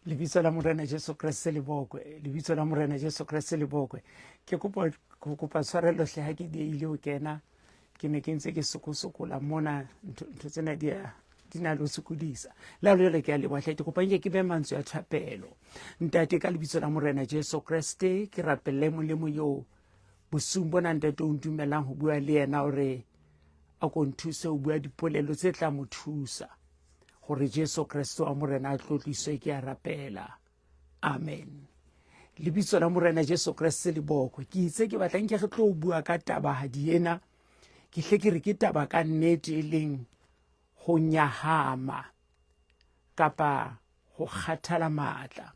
Lebitso la Morena Jesu Kriste le bokwe, lebitso la Morena Jesu Kriste le bokwe. Ke kopa tshwarelo hle ha ke diile ho kena, ke ne ke ntse ke sokosokola mona ntho tsena di na le ho sokodisa. Le ha jwale ke a leboha hle, ke kopa nke ke be mantswe a thapelo. Ntate ka lebitso la Morena Jesu Kriste, ke rapelle molemo yo bosung bona ntate o ntumelang ho bua le yena hore a ko nthuse ho bua dipolelo tse tla mo thusa gore Jesu Kriste wa Morena a tlotliswe ke a rapela. Amen. Lebitso la Morena Jesu Kriste le bokwe. Ke itse ke batlang ke re tlo bua ka tabahadi ena, ke hle ke re ke taba ka nnete e leng ho nyahama kapa ho kgathala matla.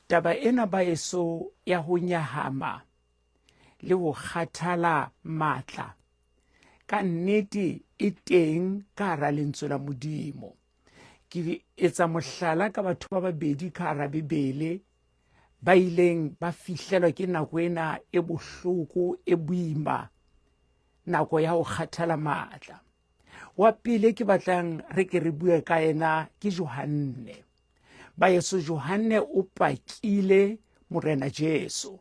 Taba ena ba eso ya ho nyahama le ho kgathala matla ka nnete e teng ka hara lentswe la Modimo. Ke etsa mohlala ka batho ba babedi ka hara Bibele ba ileng ba fihlelwa ke nako ena e bohloko e boima, nako ya ho kgathala matla. Wa pele ke batlang re ke re bue ka ena ke Johanne. Ba yeso Johanne o pakile Morena Jesu.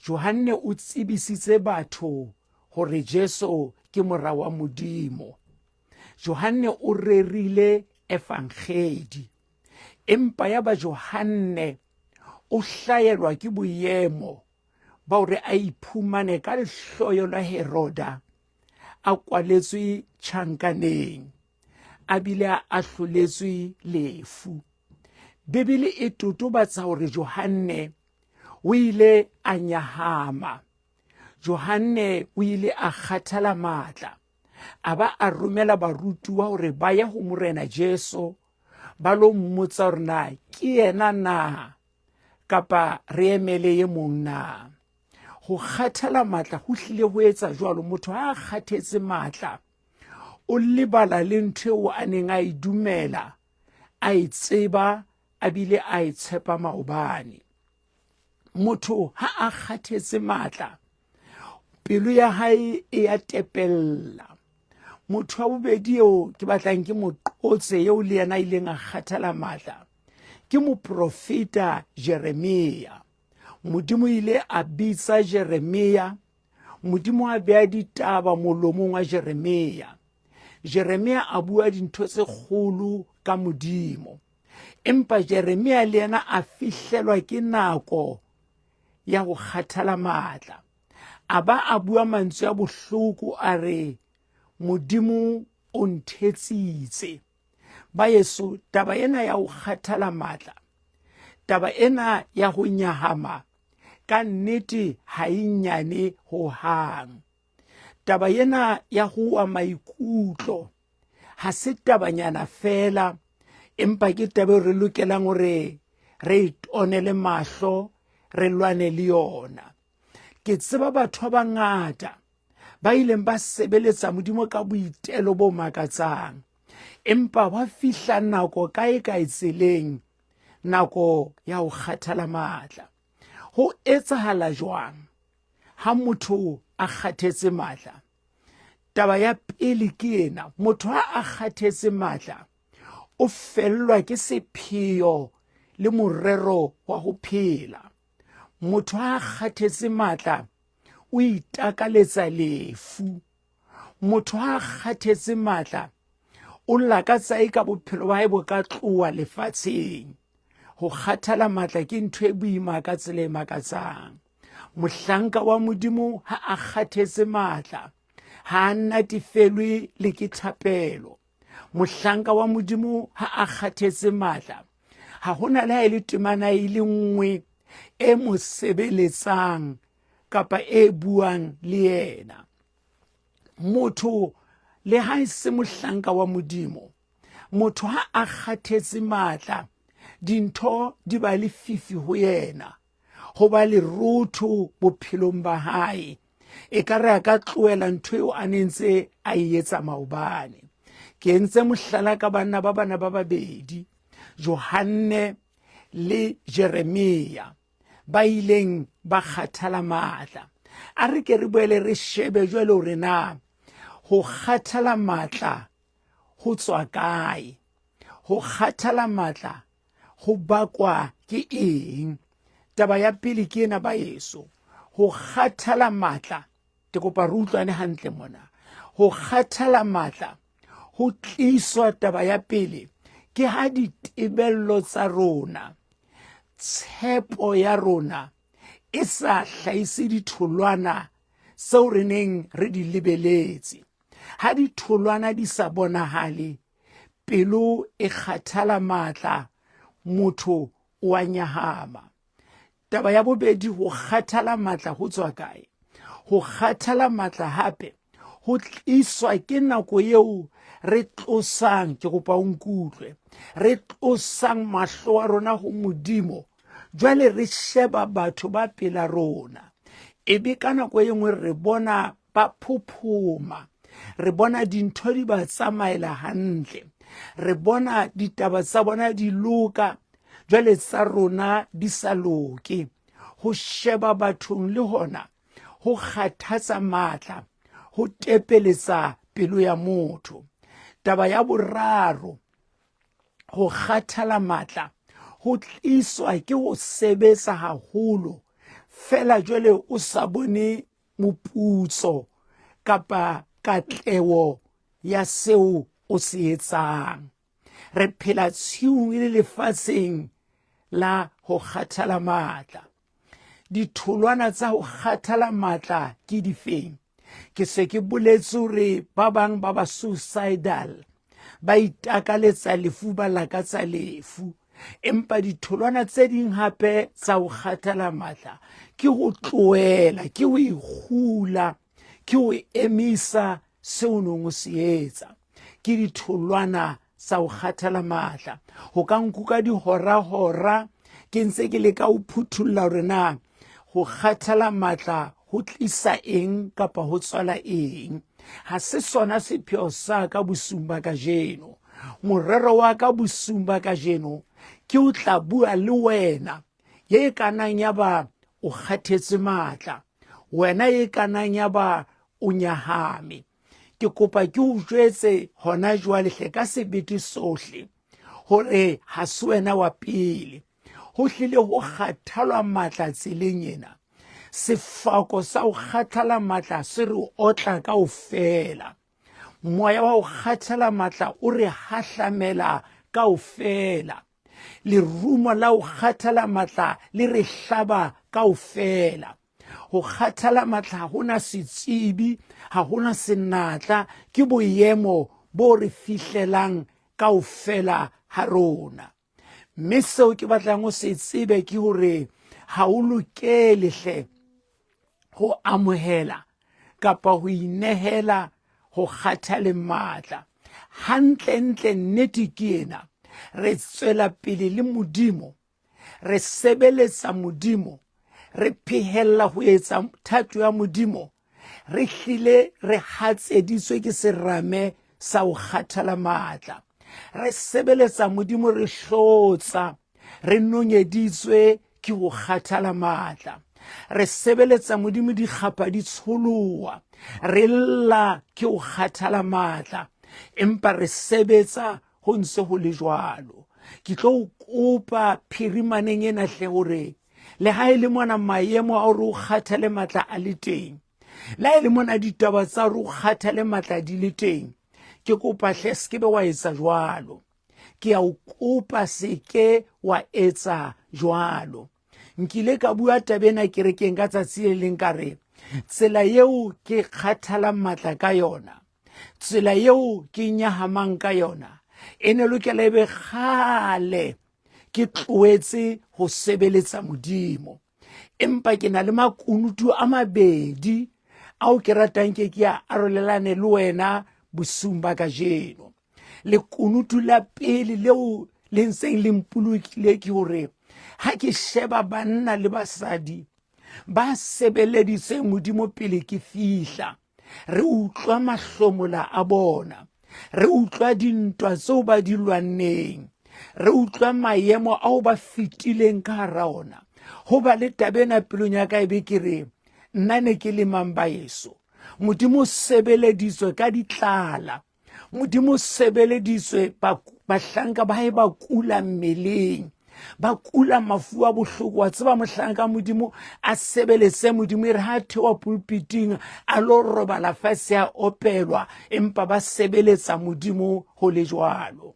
Johanne o tsebisitse batho hore Jesu ke mora wa Modimo. Johanne o rerile evangeli, empa ya ba Johanne o hlaelwa ke boemo ba hore a iphumane ka lehloyo la Heroda, a kwaletswe tjhankaneng, a bile a ahloletswe lefu. Bibele e totobatsa hore Johanne o ile a nyahama, Johanne o ile a kgathala matla, a ba a romela barutuwa hore ba ya ho Morena Jesu ba lo mmotsa hore na ke yena na kapa re emele ye mong na. Ho kgathala matla ho hlile ho etsa jwalo. Motho ha a kgathetse matla o lebala le ntho eo a neng a e dumela, a e tseba, a bile a e tshepa maobane. Motho ha a kgathetse matla pelo ya hae e a tepella. Motho wa bobedi eo ke batlang ke mo qotse eo le yena ileng a kgathala matla ke moprofeta Jeremia. Modimo ile a bitsa Jeremia, Modimo a beha ditaba molomong wa Jeremia. Jeremia a bua dintho tse kgolo ka Modimo, empa Jeremia le yena a fihlelwa ke nako ya ho kgathala matla. A ba a bua mantswe a bohloko a re Modimo o nthetsitse. Ba yeso taba ena ya ho kgathala matla, taba ena ya ho nyahama ka nnete ha e nyane ho hang. Taba ena ya ho wa maikutlo ha se tabanyana fela, empa ke taba re lokelang hore re itonele mahlo, re lwane le yona. Ke tseba batho ba bangata ba ileng ba sebeletsa Modimo ka boitelo bo makatsang, empa ba fihla nako kae tseleng, nako ya ho kgathala matla. Ho etsahala jwang ha motho a kgathetse matla? Taba ya pele ke ena, motho ha a kgathetse matla o fellwa ke sepheo le morero wa ho phela. Motho ha a kgathetse matla o itakaletsa lefu. Motho ha a kgathetse matla o lakatsa eka bophelo ba hae bo ka tloha lefatsheng. Ho kgathala matla ke ntho e boima ka tsela e makatsang. Mohlanka wa Modimo ha a kgathetse matla ha a natefelwe le ke thapelo. Mohlanka wa Modimo ha a kgathetse matla ha hona le ha e le temana e le nngwe e mo sebeletsang kapa e buang le yena. Motho le ha e se mohlanka wa Modimo, motho ha a kgathetse matla dintho di ba le fifi ho yena, ho ba le rotho bophelong ba hae, e ka re a ka tloela ntho eo a nentse a etsa maobane. Ke entse mohlala ka bana ba babedi, Johanne le Jeremia, ba ileng ba kgathala matla. A re ke re boele re shebe jwale hore na ho kgathala matla ho tswa kae? Ho kgathala matla ho bakwa ke eng? Taba ya pele ke ena baeso, ho kgathala matla. Ke kopa re utlwane hantle mona. Ho kgathala matla ho tliswa, taba ya pele ke ha ditebello tsa rona, tshepo ya rona e sa hlahise ditholwana seo re neng re di lebeletse. Ha ditholwana di sa bonahale, pelo e kgathala matla, motho o a nyahama. Taba ya bobedi, ho kgathala matla ho tswa kae? Ho kgathala matla hape ho tliswa ke nako eo re tlosang, ke kopa o nkutlwe, re tlosang mahlo a rona ho Modimo, jwale re sheba batho ba pela rona. Ebe ka nako e nngwe re bona ba phuphuma, re bona dintho di ba tsamaela hantle, re bona ditaba tsa bona di loka, jwale tsa rona di sa loke. Ho sheba bathong le hona ho kgathatsa matla, ho tepeletsa pelo ya motho. Taba ya boraro, ho kgathala matla ho tliswa ke ho sebetsa haholo, fela jwale o sa bone moputso kapa katleho ya seo o se etsang. Re phela tshiung le lefatsheng la ho kgathala matla. Ditholwana tsa ho kgathala matla ke difeng? Ke se ke boletse hore ba bang ba suicidal, ba itakaletsa lefu, ba lakatsa lefu. Empa ditholwana tse ding hape tsa ho kgathala matla ke ho tlohela, ke ho ikgula, ke ho emisa seo neng o se etsa. Ke ditholwana tsa ho kgathala matla. Ho ka nkuka dihora-hora ke ntse ke leka ho phuthulla hore na ho kgathala matla ho tlisa eng kapa ho tswala eng. Ha se sona sepheo sa ka bosung ba kajeno. Morero wa ka bosung ba kajeno ke o tla bua le wena ye kanang ya ba o kgathetse matla, wena ye kanang ya ba o nyahame. Ke kopa ke o jwetse hona jwale hle ka sebete sohle hore ha se wena wa pele. Ho hlile ho kgathalwa matla tseleng ena. Sefako sa ho kgathala matla se re otla kaofela. Moya wa ho kgathala matla o re hahlamela kaofela. Lerumo la ho kgathala matla le re hlaba kaofela. Ho kgathala matla ha hona setsebi, ha hona senatla, ke boemo bo re fihlelang kaofela ha rona. Mme seo ke batlang o se tsebe ke hore ha o lokele hle ho amohela kapa ho inehela ho kgathala matla. Hantle-ntle nnete ke ena, re tswela pele le Modimo, re sebeletsa Modimo, re phehella ho etsa thato ya Modimo, re hlile re hatseditswe ke serame sa ho kgathala matla. Re sebeletsa Modimo, re hlotsa, re nonyeditswe ke ho kgathala matla. Re sebeletsa Modimo, dikgapa di tsholoha, re lla ke ho kgathala matla. Empa re sebetsa ho ntse ho le jwalo. Ke tlo kopa phirimaneng ena hle hore le ha ele mona maemo a hore o kgathale matla a le teng, le ha ele mona ditaba tsa hore o kgathale matla di le teng, ke kopa hle se ke be wa etsa jwalo. Ke a o kopa se ke wa etsa jwalo. Nkile ka bua tabena kerekeng ka tsatsi le leng ka re tsela eo ke kgathalang matla ka yona, tsela eo ke nyahamang ka yona, e ne lokela ebe kgale ke tloetse ho sebeletsa Modimo. Empa ke na le makunutu a mabedi ao ke ratang ke a arolelane le wena bosung ba kajeno. Lekunutu la pele leo le ntseng le mpolokile ke hore ha ke sheba banna le basadi ba sebeleditseng Modimo pele ke fihla, re utlwa mahlomola a bona, re utlwa dintwa tseo ba di lwanneng, re utlwa maemo ao ba fetileng ka hara ona. Ho ba le tabena pelong ya ka ebe ke re nna ne ke le mang baeso. Modimo sebeleditswe ka ditlala, Modimo sebeleditswe bahlanka ba hae ba kula mmeleng, ba kula mafu a bohloko wa tseba mohlanka modimo a sebeletse modimo e re ha thewa pulpiting a lo robala fatshe a opelwa empa ba sebeletsa modimo ho le jwalo.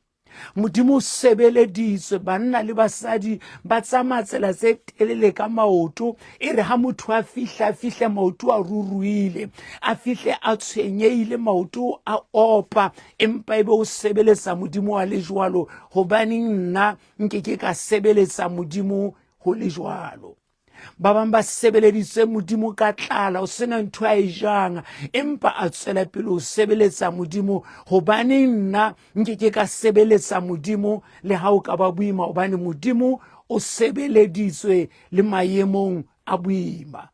Modimo o sebeleditswe banna le basadi ba tsamaya tsela tse telele ka maoto e re ha motho a fihle maoto a ruruile a fihle a tshwenyeile maoto a opa empa ebe o sebeletsa modimo wa le jwalo hobane nna nke ka sebeletsa modimo ho le jwalo. Ba bang ba sebeleditse modimo ka tlala o sena ntho a e jang empa a tswela pele o sebeletsa modimo hobane nna nke ka sebeletsa modimo le ha o ka ba boima hobane modimo o sebeleditswe le maemong a boima.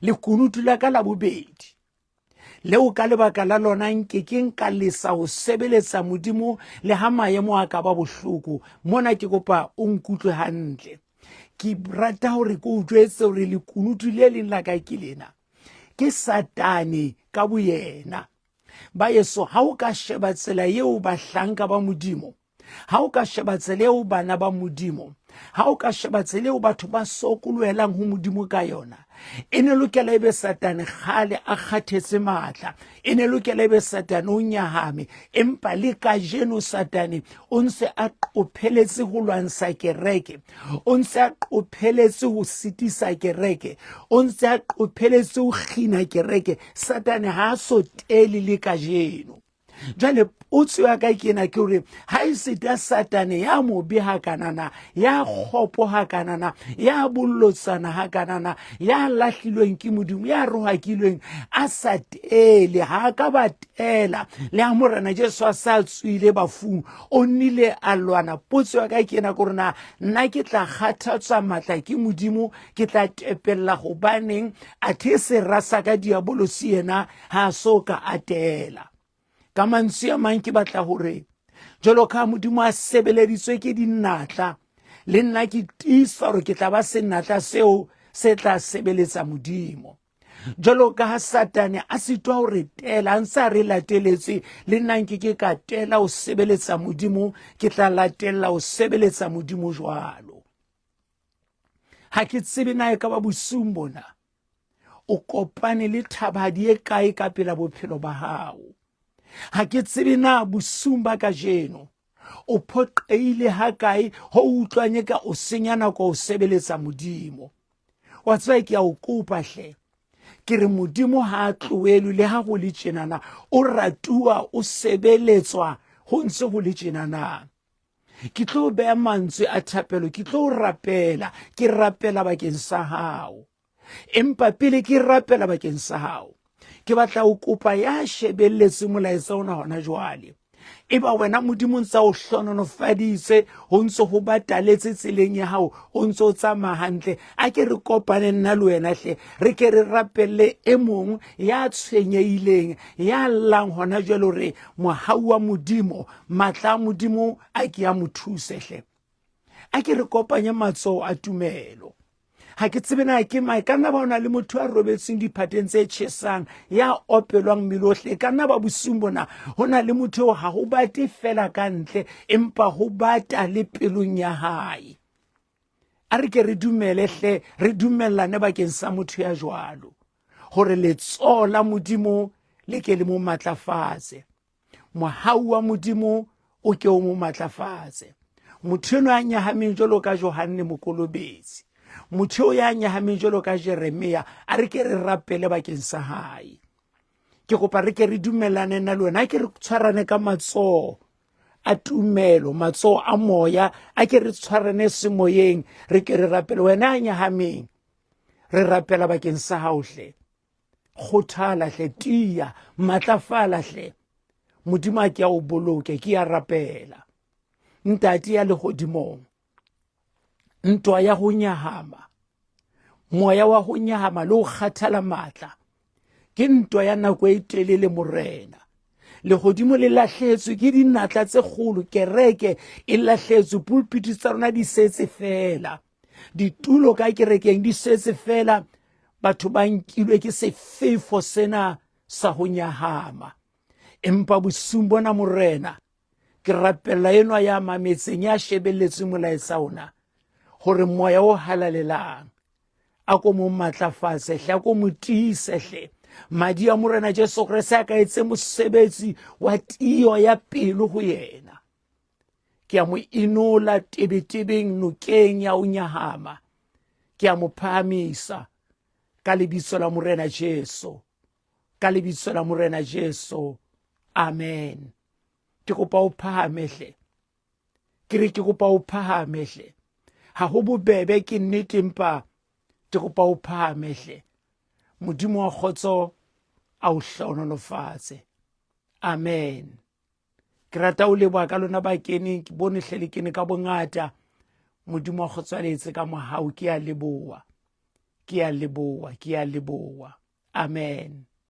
Lekunutu la ka la bobedi leo ka lebaka la lona nke nka lesa ho sebeletsa modimo le ha maemo a ka ba bohloko. Mona ke kopa o nkutlwe hantle. Ki rata hore ko utlwetse hore lekunutu le leng la ka ke lena ke Satane ka boyena. Ba yeso ha o ka sheba tsela eo bahlanka ba modimo, ha o ka sheba tsela eo bana ba modimo, ha o ka sheba tsela eo batho ba sokolwelang ho modimo ka yona, e ne lokela ebe Satane khale a kgathetse matla, e ne lokela ebe Satane o nyahame empa le ka jeno Satane o ntse a qopheletse ho lwantsha kereke, o ntse a qopheletse ho sitisa kereke, o ntse a qopheletse ho khina kereke. Satane ha so tele le ka jeno. Jwale utsi wa ka kena ke hore ha isita Satane ya mobe ha kanana, ya khopo ha kanana, ya bollotsana ha kanana, ya lahlilweng ke modimo, ya rohakilweng a sa tele ha ka batela le ha morena Jesu a sa tswile bafung o nile a lwana. Potso wa ka kena ke rena nna ke tla kgathatswa matla ke modimo, ke tla tepella hobaneng a the se rasa ka diabolosi yena ha so ka atela. Ka mantswe a mang ke batla hore jwalo ka modimo a sebeleditswe ke dinatla, le nna ke tiisa hore ke tla ba senatla seo se tla sebeletsa modimo. Jwalo ka ha Satane a sitwa hore tela ntse re lateletse, le nna ke ka tela o sebeletsa modimo, ke tla latella o sebeletsa modimo jwalo. Ha ke tsebe na e ka ba bosung bona o kopane le thabadi e kae ka pela bophelo ba hao. Ha ke tsebe na bosung ba ka jeno o phoqeile ha kae ho utlwanye ka o senya nako o sebeletsa modimo. Wa tsaya ke a o kopa hle, ke re modimo ha a tlohelwe le ha go le tjenana, o ratuwa o sebeletswa ho ntse go le tjenana. Ke tlo beha mantswe a thapelo, ke tlo rapela, ke rapela bakeng sa hao. Empa pele ke rapela bakeng sa hao, ke batla o kopa ya shebelletse molaetsa ona hona jwale. Eba wena modimo ntse o hlononofaditse ho ntse ho bataletse tseleng ya hao, o ntse o tsamaya hantle, a ke re kopane nna le wena hle, re ke re rapelle e mong ya tshwenyeileng, ya llang hona jwale hore mohau wa modimo, matla a modimo a ke ya mo thuse hle. A ke re kopanye matsoho a tumelo. Ha ke tsebe na ke mai kana ba ona le motho a robetseng diphateng tse tjhesang, ya opelwang melohle kana ba bosung bona hona le motho ha ho bate fela ka ntle empa ho bata le pelong ya hae. A re ke re dumele hle, re dumellane bakeng sa motho ya jwalo hore letsoho la modimo le ke le mo matlafatse, mohau wa modimo o ke o mo matlafatse. Motho enwa a nyahameng jwalo ka Johane Mokolobetsi, motho ya nyahameng jwalo ka Jeremia, a re ke re rapele bakeng sa hae. Ke kopa re ke re dumellane nna le wena, a ke re tshwarane ka matsoho a tumelo, matsoho a moya, a ke re tshwarane semoyeng, re ke re rapele. Wena a nyahameng, re rapela bakeng sa hao hle. Kgothala hle, tia, matlafala hle. Modimo a ke a o boloke, ke a rapela. Ntate ya lehodimong, ntwa ya ho nyahama, moya wa ho nyahama le ho kgathala matla, ke ntwa ya nako e telele morena. Lehodimo le lahlehetswe ke dinatla tse kgolo, kereke e lahlehetswe, pulpiti tsa rona di setse fela, ditulo ka kerekeng di setse fela, batho ba nkilwe ke sefefo sena sa ho nyahama. Empa bosung bona morena, ke rapella enwa ya mametseng ya shebelletse molaetsa ona hore moya o halalelang a ko mo matlafatse hle a ko mo tiise hle madi a morena Jesu Kriste a ka etse mosebetsi wa tio ya pelo ho yena ke a mo inola tebetebeng nokeng ya o nyahama ke a mo phahamisa ka lebitso la morena Jesu ka lebitso la morena Jesu amen ke kopa o phahame hle ke re ke kopa o phahame hle ha ho bobebe ke nnete empa ke kopa o phahame hle modimo wa kgotso a o hlonolofatse amen ke rata o leboha ka lona ba kene ke bone hle le kene ka bongata modimo wa kgotswaletse ka mohau ke a leboha amen